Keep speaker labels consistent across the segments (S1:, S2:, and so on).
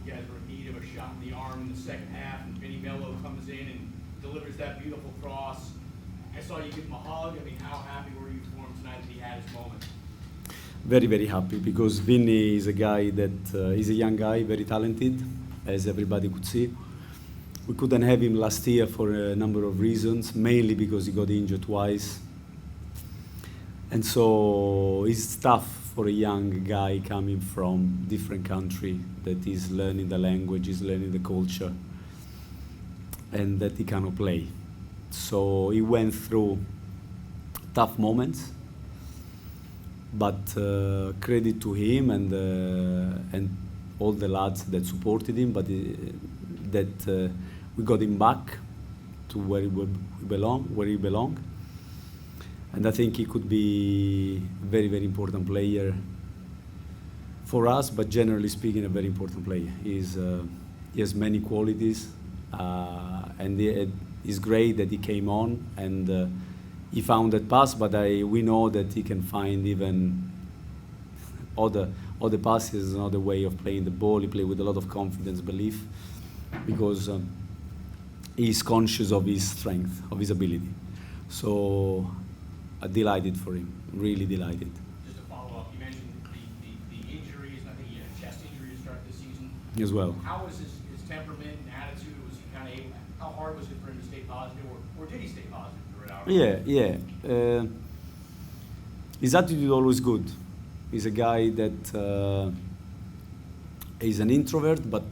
S1: you guys were in need of a shot in the arm in the second half, and Vinny Mello comes in and delivers that beautiful cross. I saw you give him a hug. I mean, how happy were you for him tonight that he had his moment?
S2: Very, very happy, because Vinny is a guy that is a young guy, very talented, as everybody could see. We couldn't have him last year for a number of reasons, mainly because he got injured twice. And so it's tough for a young guy coming from different country that is learning the language, is learning the culture, and that he cannot play. So he went through tough moments, but credit to him and all the lads that supported him, but that we got him back to where he belong. And I think he could be a very, very important player for us, but generally speaking, a very important player. He has many qualities, and it's great that he came on and he found that pass, but we know that he can find even other passes, another way of playing the ball. He plays with a lot of confidence, belief, because he's conscious of his strength, of his ability. So delighted for him, really delighted.
S1: Just to follow up, you mentioned the injuries, and I think he had a chest injury to start this season.
S2: As well.
S1: How was his temperament and attitude? Was he kind of able, how hard was it for him to stay positive, or did he stay positive throughout?
S2: Yeah. His attitude is always good. He's a guy that is an introvert, but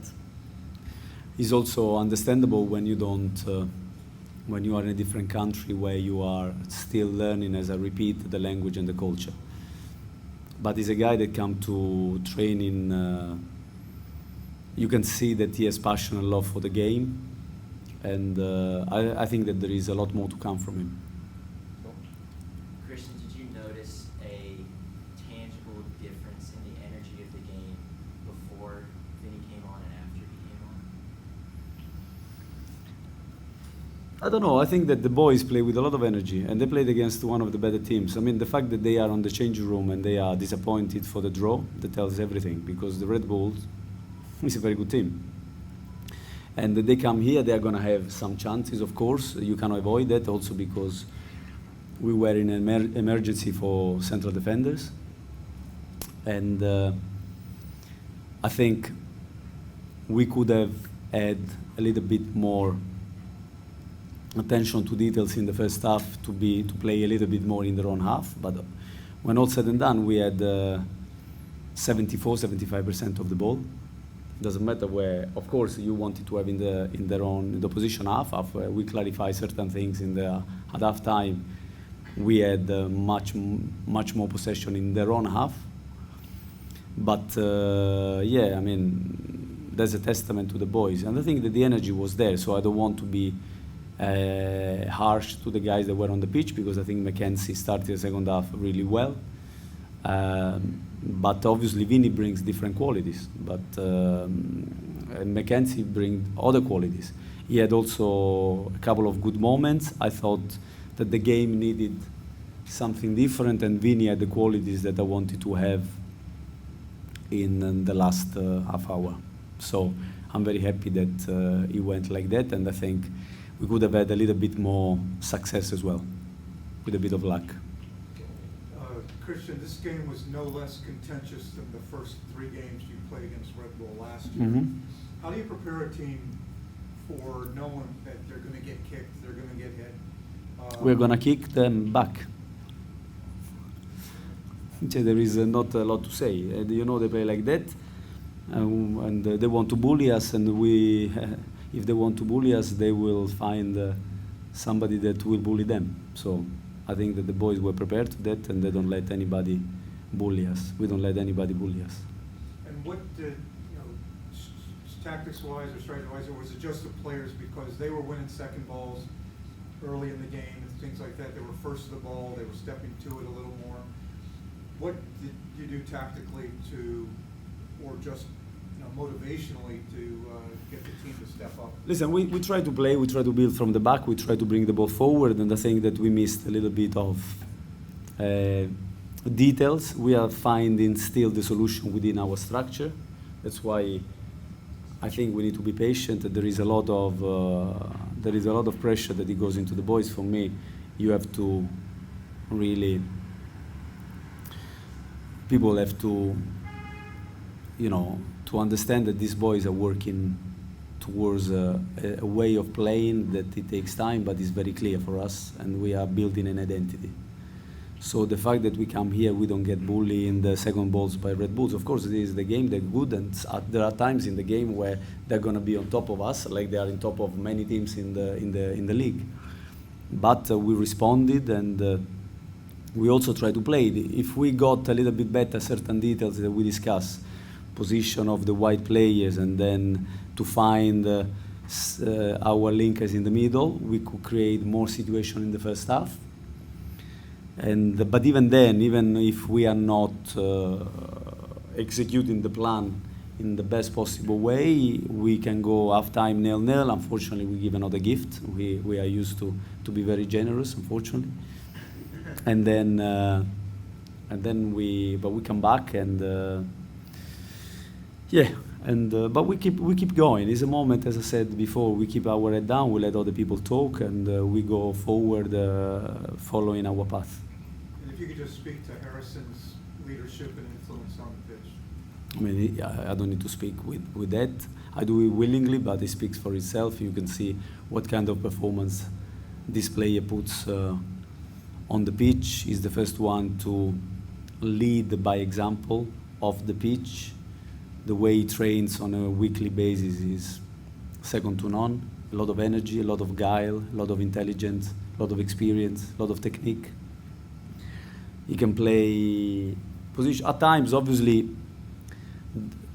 S2: he's also understandable when you don't. When you are in a different country where you are still learning, as I repeat, the language and the culture. But he's a guy that comes to training, you can see that he has passion and love for the game, and I think that there is a lot more to come from him.
S3: Christian, did you notice a tangible difference in the energy of the game before Vinny came on and after he came on?
S2: I don't know. I think that the boys play with a lot of energy, and they played against one of the better teams. I mean, the fact that they are on the changing room and they are disappointed for the draw, that tells everything, because the Red Bulls is a very good team. And they come here, they are going to have some chances, of course. You cannot avoid that, also because we were in an emergency for central defenders. And I think we could have had a little bit more attention to details in the first half to play a little bit more in their own half. But when all said and done, we had 75% of the ball. Doesn't matter where. Of course, you wanted to have in the opposition half. After we clarify certain things at half time, we had much more possession in their own half. But yeah, I mean, that's a testament to the boys, and I think that the energy was there. So I don't want to be harsh to the guys that were on the pitch, because I think Mackenzie started the second half really well. But obviously Vinny brings different qualities, but Mackenzie brings other qualities. He had also a couple of good moments. I thought that the game needed something different, and Vinny had the qualities that I wanted to have in the last half hour. So I'm very happy that he went like that, and I think we could have had a little bit more success as well, with a bit of luck.
S4: Christian, this game was no less contentious than the first 3 games you played against Red Bull last year.
S2: Mm-hmm.
S4: How do you prepare a team for knowing that they're going to get kicked, they're going to get hit?
S2: We're going to kick them back. There is not a lot to say. You know, they play like that, and they want to bully us, and if they want to bully us, they will find somebody that will bully them. So I think that the boys were prepared to that, and they don't let anybody bully us. We don't let anybody bully us.
S4: And what did, tactics-wise or strategy-wise, or was it just the players because they were winning second balls early in the game and things like that? They were first to the ball, they were stepping to it a little more. What did you do tactically or just motivationally to get the team to step up?
S2: Listen, we try to play, we try to build from the back, we try to bring the ball forward, and I think that we missed a little bit of details. We are finding still the solution within our structure. That's why I think we need to be patient. There is a lot of pressure that it goes into the boys. For me, you have to really, people have to, to understand that these boys are working towards a way of playing that it takes time, but is very clear for us, and we are building an identity. So the fact that we come here, we don't get bullied in the second balls by Red Bulls. Of course, it is the game, they're good, and there are times in the game where they're going to be on top of us, like they are on top of many teams in the league. But we responded, and we also try to play. If we got a little bit better certain details that we discuss, position of the wide players, and then to find our linkers in the middle, we could create more situation in the first half. But even then, even if we are not executing the plan in the best possible way, we can go half-time 0-0. Unfortunately, we give another gift. We are used to be very generous, unfortunately. And then we come back, and but we keep going. It's a moment, as I said before, we keep our head down, we let other people talk, and we go forward following our path.
S4: And if you could just speak to Harrison's leadership and influence on the pitch.
S2: I mean, I don't need to speak with that. I do it willingly, but it speaks for itself. You can see what kind of performance this player puts on the pitch. He's the first one to lead by example off the pitch. The way he trains on a weekly basis is second to none. A lot of energy, a lot of guile, a lot of intelligence, a lot of experience, a lot of technique. He can play position. At times, obviously,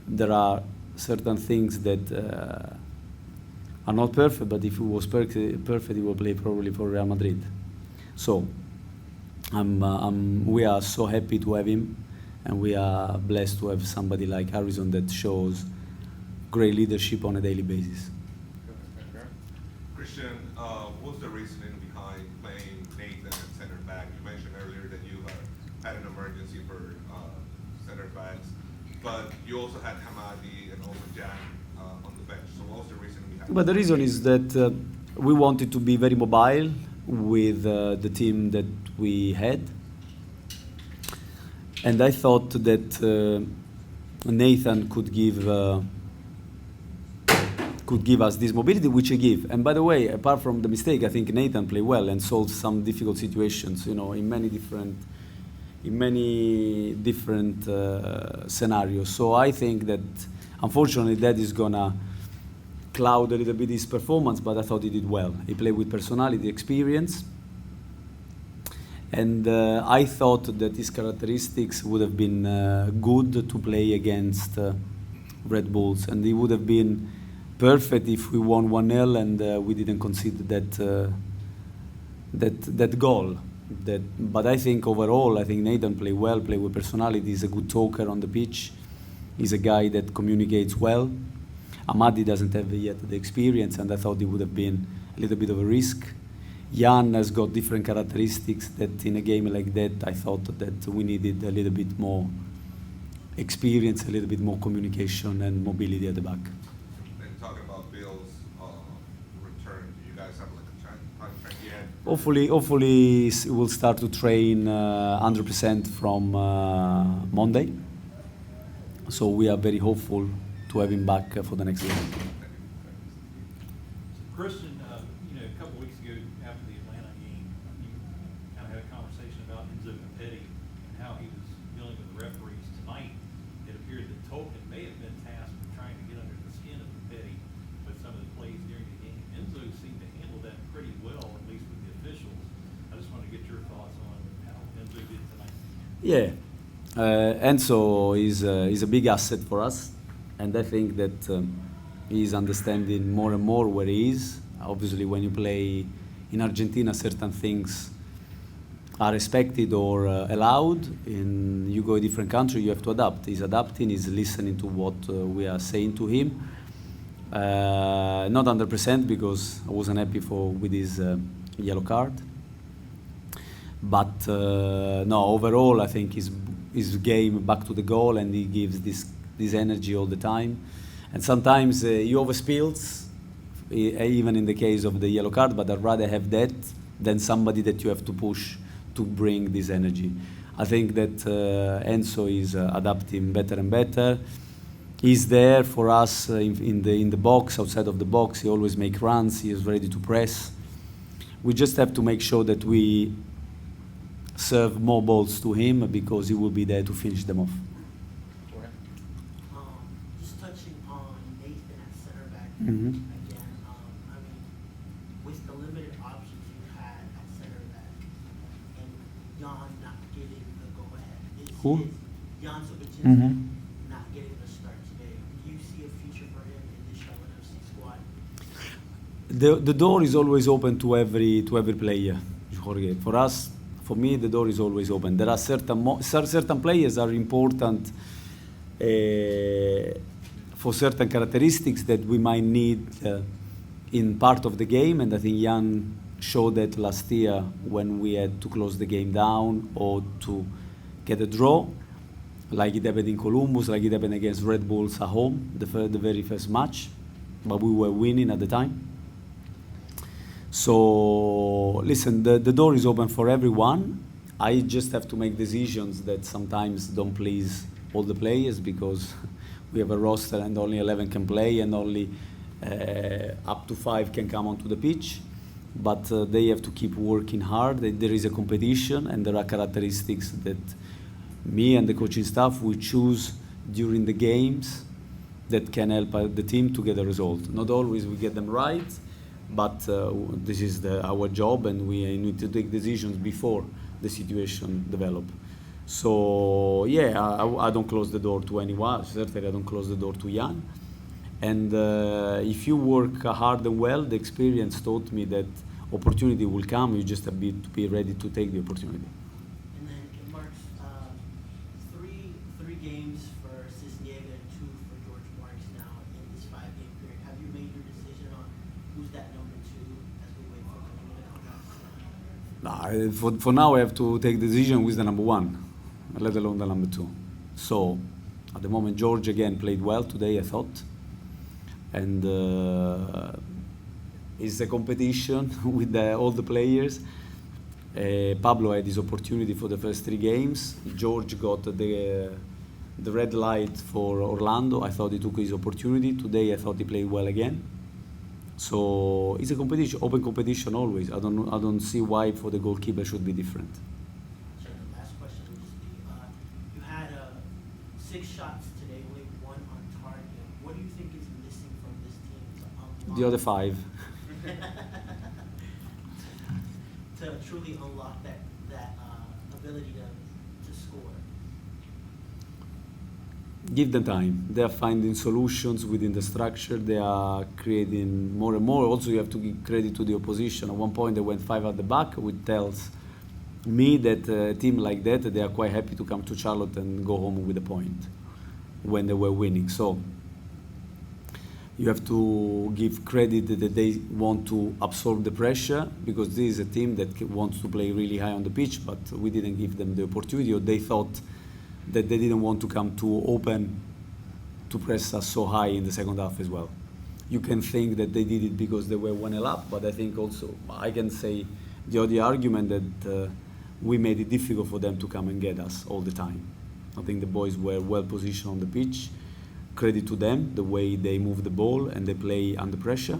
S2: there are certain things that are not perfect, but if he was perfect, he will play probably for Real Madrid. So, we are so happy to have him. And we are blessed to have somebody like Harrison that shows great leadership on a daily basis.
S5: Christian, what's the reasoning behind playing Nathan at center back? You mentioned earlier that you had an emergency for center backs, but you also had Hamadi and also Jack on the bench. So what was the reasoning behind?
S2: But the reason is that we wanted to be very mobile with the team that we had. And I thought that Nathan could give us this mobility, which he gave. And by the way, apart from the mistake, I think Nathan played well and solved some difficult situations, in many different scenarios. So I think that, unfortunately, that is gonna cloud a little bit his performance. But I thought he did well. He played with personality, experience. And I thought that his characteristics would have been good to play against Red Bulls, and he would have been perfect if we won 1-0 and we didn't concede that goal. But I think overall, Nathan played well, played with personality. He's a good talker on the pitch. He's a guy that communicates well. Amadi doesn't have yet the experience, and I thought it would have been a little bit of a risk. Jan has got different characteristics that in a game like that, I thought that we needed a little bit more experience, a little bit more communication and mobility at the back.
S5: And talking about Bill's return, do you guys have like a track yet?
S2: Hopefully we'll start to train 100% from Monday. So we are very hopeful to have him back for the next game.
S6: Christian, a couple weeks ago after the Atlanta game, you kind of had a conversation about Enso and how he was dealing with the referees. Tonight, it appeared that Tolkien may have been tasked with trying to get under the skin of Petty with some of the plays during the game. Enso seemed to handle that pretty well, at least with the officials. I just want to get your thoughts on how Enso did tonight.
S2: Yeah, Enso is a big asset for us, and I think that he's understanding more and more where he is. Obviously, when you play in Argentina, certain things are expected or allowed. You go a different country, you have to adapt. He's adapting, he's listening to what we are saying to him. Not 100% because I wasn't happy with his yellow card. But no, overall, I think his game back to the goal, and he gives this energy all the time. And sometimes he overspills, even in the case of the yellow card, but I'd rather have that than somebody that you have to push to bring this energy. I think that Enso is adapting better and better. He's there for us in the box, outside of the box. He always makes runs. He is ready to press. We just have to make sure that we serve more balls to him because he will be there to finish them off.
S7: Just touching on Nathan at center back
S2: Mhm.
S7: again. I mean, with the limited options you had at center back, and Jan not getting the go ahead,
S2: Who?
S7: Jan Sobachinski
S2: Mhm.
S7: not getting the start today. Do you see a future for him in this Charlotte FC squad?
S2: The door is always open to every player, Jorge. For us, for me, the door is always open. There are certain players are important for certain characteristics that we might need in part of the game, and I think Jan showed that last year when we had to close the game down or to get a draw, like it happened in Columbus, like it happened against Red Bulls at home, the very first match, but we were winning at the time. So listen, the door is open for everyone. I just have to make decisions that sometimes don't please all the players because we have a roster and only 11 can play and only up to 5 can come onto the pitch. But they have to keep working hard. There is a competition and there are characteristics that me and the coaching staff will choose during the games that can help the team to get a result. Not always we get them right, but this is our job and we need to take decisions before the situation develop. So yeah, I don't close the door to anyone. Certainly I don't close the door to Jan. And if you work hard and well, the experience taught me that opportunity will come. You just have to be ready to take the opportunity.
S7: And then it marks three games for Cisniega and 2 for George Marks now in this 5-game period. Have you made your decision on who's that number 2 as we wait for coming in?
S2: For now, I have to take the decision who is the number 1, let alone the number 2. So at the moment, George again played well today, I thought. And it's a competition with all the players. Pablo had his opportunity for the first 3 games. George got the red light for Orlando. I thought he took his opportunity. Today I thought he played well again. So it's a competition, open competition always. I don't see why for the goalkeeper should be different.
S7: Sure, the last question would just be, you had 6 shots today, only 1 on target. What do you think is missing from this team to unlock?
S2: The other 5.
S7: To truly unlock that ability to score.
S2: Give them time. They are finding solutions within the structure. They are creating more and more. Also, you have to give credit to the opposition. At one point, they went 5 at the back, which tells me that a team like that, they are quite happy to come to Charlotte and go home with a point when they were winning. So you have to give credit that they want to absorb the pressure because this is a team that wants to play really high on the pitch, but we didn't give them the opportunity, or they thought that they didn't want to come too open to press us so high in the second half as well. You can think that they did it because they were 1-0 up, but I think also I can say the other argument that we made it difficult for them to come and get us all the time. I think the boys were well positioned on the pitch. Credit to them, the way they move the ball and they play under pressure.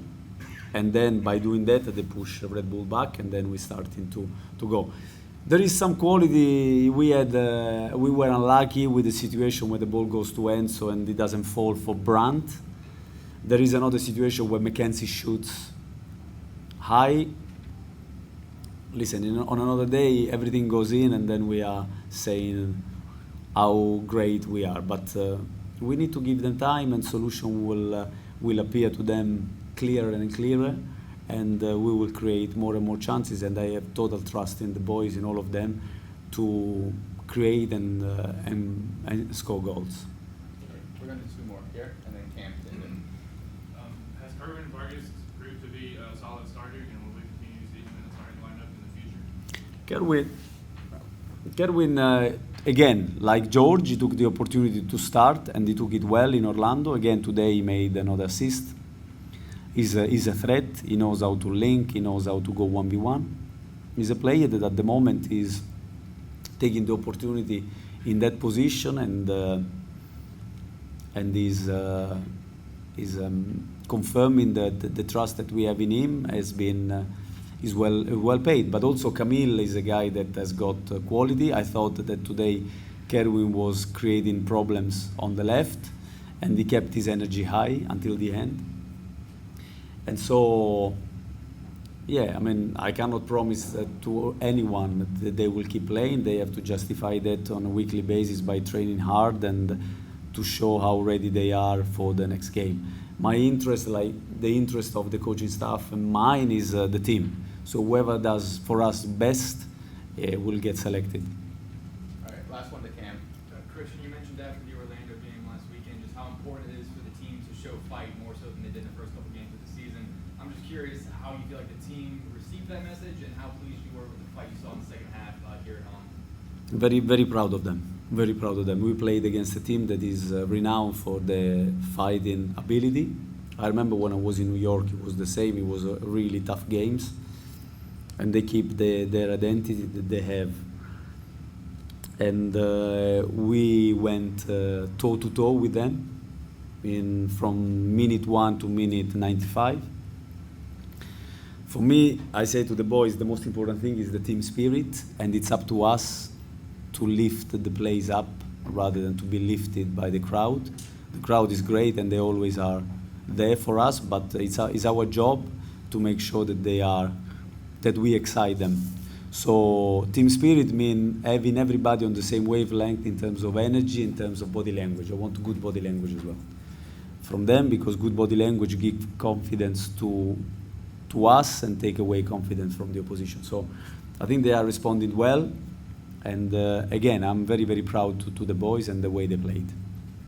S2: And then by doing that, they push Red Bull back, and then we starting to go. There is some quality. We were unlucky with the situation where the ball goes to Enso and it doesn't fall for Brandt. There is another situation where Mackenzie shoots high. Listen, on another day, everything goes in, and then we are saying how great we are. But we need to give them time, and solution will appear to them clearer and clearer, and we will create more and more chances. And I have total trust in the boys, in all of them, to create and score goals.
S8: Okay, we're going to do 2 more here, and then Camden.
S9: Has Camden Vargas proved to be a solid starter, and will we continue to see him in the starting lineup in the future?
S2: Kerwin again, like George, he took the opportunity to start and he took it well in Orlando. Again, today he made another assist. He's a threat. He knows how to link. He knows how to go 1v1. He's a player that at the moment is taking the opportunity in that position and is confirming that the trust that we have in him has been is well paid. But also Camille is a guy that has got quality. I thought that today Kerwin was creating problems on the left, and he kept his energy high until the end. And so, yeah, I mean, I cannot promise that to anyone that they will keep playing. They have to justify that on a weekly basis by training hard and to show how ready they are for the next game. My interest, like the interest of the coaching staff, and mine is the team. So whoever does for us best will get selected.
S8: All right, last one to Cam.
S10: Christian, you mentioned after the Orlando game last weekend just how important it is for the team to show fight more so than they did in the first couple games of the season. I'm just curious how you feel like the team received that message and how pleased you were with the fight you saw in the second half here at home.
S2: Very, very proud of them. Very proud of them. We played against a team that is renowned for the fighting ability. I remember when I was in New York, it was the same. It was really tough games. And they keep their identity that they have. And we went toe-to-toe with them from minute 1 to minute 95. For me, I say to the boys, the most important thing is the team spirit, and it's up to us to lift the place up rather than to be lifted by the crowd. The crowd is great and they always are there for us, but it's our job to make sure that we excite them. So team spirit means having everybody on the same wavelength in terms of energy, in terms of body language. I want good body language as well from them, because good body language gives confidence to us and take away confidence from the opposition. So I think they are responding well. And again, I'm very, very proud to the boys and the way they played.